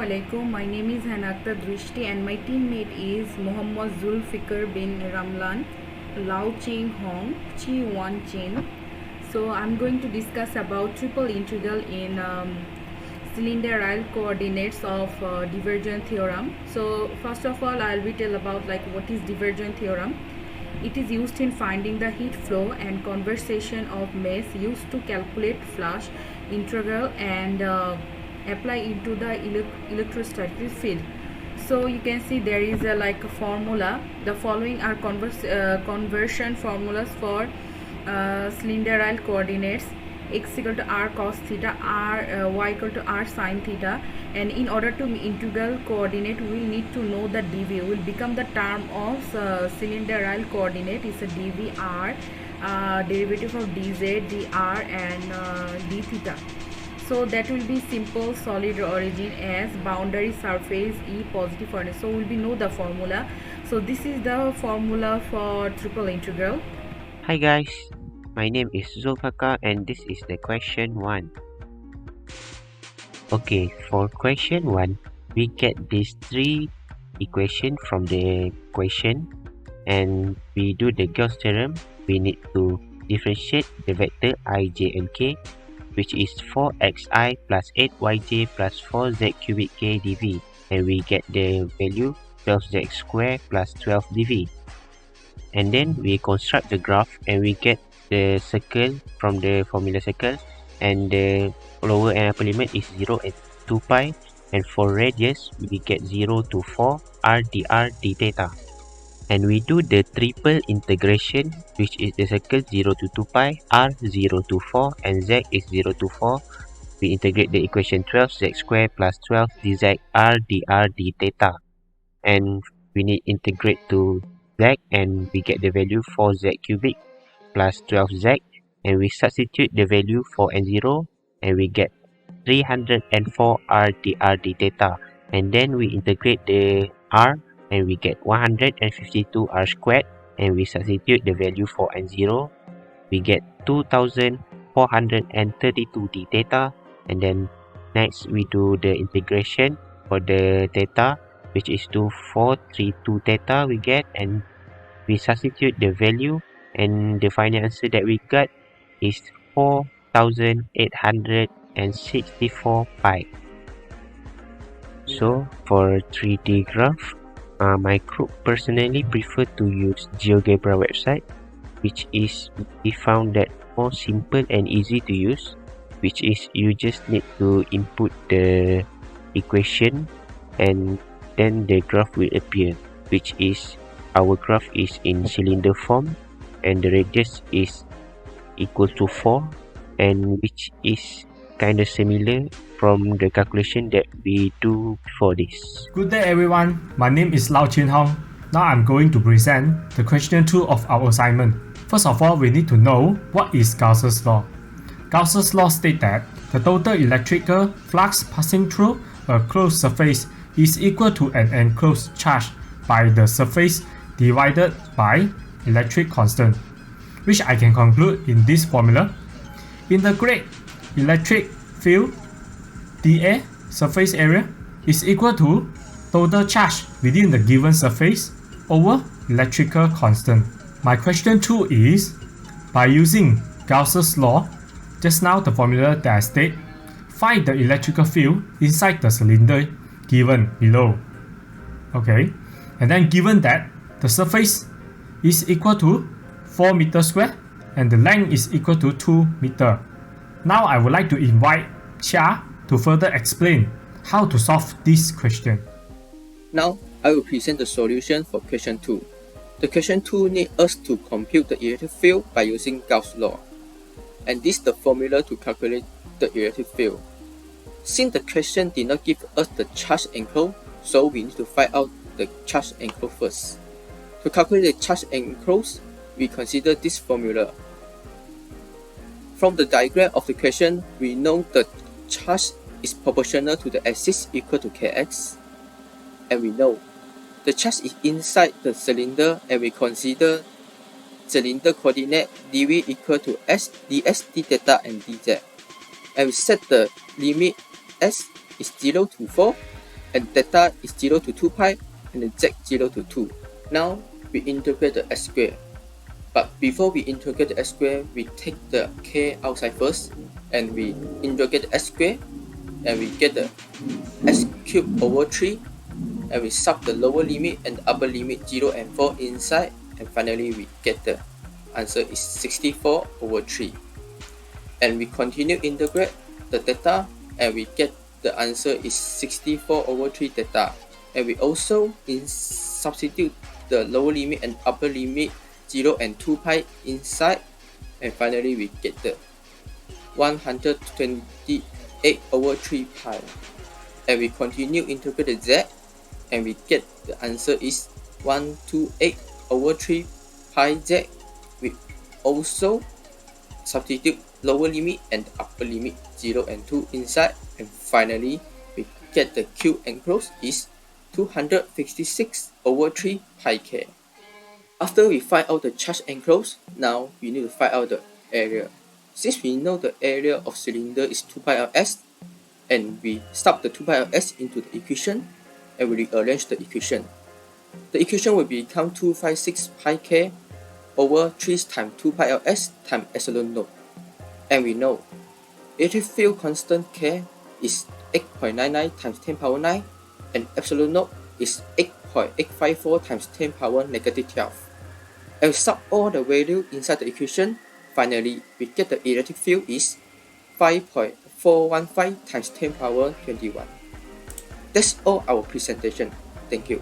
Assalamualaikum. My name is Hanakta Drishti and my teammate is Muhammad Zulfikar bin Ramlan, Lao Cheng Hong, Chi Wan Chin. So I'm going to discuss about triple integral in cylindrical coordinates of divergence theorem. So first of all, I'll be tell about what is divergence theorem. It is used in finding the heat flow and conversation of mass used to calculate flash integral and apply into the electrostatic field. So you can see there is a formula. The following are conversion formulas for cylindrical coordinates: x equal to r cos theta, y equal to r sin theta. And in order to integral coordinate, we will need to know the dv will become the term of cylindrical coordinate is a dvr, derivative of dz, dr and d theta. So that will be simple solid origin as boundary surface E positive coordinate. So we'll be know the formula. So this is the formula for triple integral. Hi guys, my name is Zulfikar and this is the question 1. Okay, for question 1, we get these 3 equations from the question and we do the Gauss theorem. We need to differentiate the vector I, j and k, which is 4xi plus 8yj plus 4z cubic k dv, and we get the value 12z square plus 12 dv. And then we construct the graph and we get the circle from the formula circle, and the lower and upper limit is 0 and 2 pi, and for radius we get 0 to 4 r dr d theta. And we do the triple integration, which is the circle 0 to 2 pi, r 0 to 4 and z is 0 to 4. We integrate the equation 12z square plus 12 dz r dr d theta, and we need integrate to z and we get the value 4z cubic plus 12z, and we substitute the value for n0 and we get 304 r dr d theta, and then we integrate the r and we get 152 r squared, and we substitute the value for n0, we get 2432 d theta. And then next we do the integration for the theta, which is 2432 theta we get, and we substitute the value, and the final answer that we got is 4864 pi. So for 3D graph, my group personally prefer to use GeoGebra website, which is we found that more simple and easy to use, which is you just need to input the equation and then the graph will appear, which is our graph is in cylinder form and the radius is equal to 4, and which is kind of similar from the calculation that we do before this. Good day everyone, my name is Lao Cheng Hong. Now I'm going to present the question 2 of our assignment. First of all, we need to know what is Gauss's law. Gauss's law states that the total electrical flux passing through a closed surface is equal to an enclosed charge by the surface divided by electric constant, which I can conclude in this formula. Integrate electric field dA surface area is equal to total charge within the given surface over electrical constant. My question 2 is, by using Gauss's law, just now the formula that I state, find the electrical field inside the cylinder given below. Okay, and then given that the surface is equal to 4 meters square and the length is equal to 2 meters. Now I would like to invite Chia to further explain how to solve this question. Now I will present the solution for question 2. The question 2 needs us to compute the electric field by using Gauss' law, and this is the formula to calculate the electric field. Since the question did not give us the charge enclosed, so we need to find out the charge enclosed first. To calculate the charge enclosed, we consider this formula. From the diagram of the question, we know the charge is proportional to the axis equal to kx, and we know the charge is inside the cylinder, and we consider cylinder coordinate dv equal to s ds d theta and dz, and we set the limit s is 0 to 4 and theta is 0 to 2 pi and the z 0 to 2. Now we integrate the s square. But before we integrate the s square, we take the k outside first and we integrate the s square and we get the s cubed over 3 and we sub the lower limit and the upper limit 0 and 4 inside, and finally we get the answer is 64 over 3. And we continue integrate the theta and we get the answer is 64 over 3 theta, and we also substitute the lower limit and upper limit 0 and 2 pi inside, and finally we get the 128 over 3 pi. And we continue integrate the z and we get the answer is 128 over 3 pi z. We also substitute lower limit and upper limit 0 and 2 inside, and finally we get the Q enclosed is 256 over 3 pi k. After we find out the charge enclosed, now we need to find out the area. Since we know the area of cylinder is 2 pi ls, and we stop the 2 pi ls into the equation and we rearrange the equation. The equation will become 256 pi k over 3 times 2 pi ls times epsilon naught. And we know electric field constant k is 8.99 times 10 power 9 and epsilon naught is 8.854 times 10 power negative 12. And we sub all the value inside the equation. Finally, we get the electric field is 5.415 times 10 power 21. That's all our presentation. Thank you.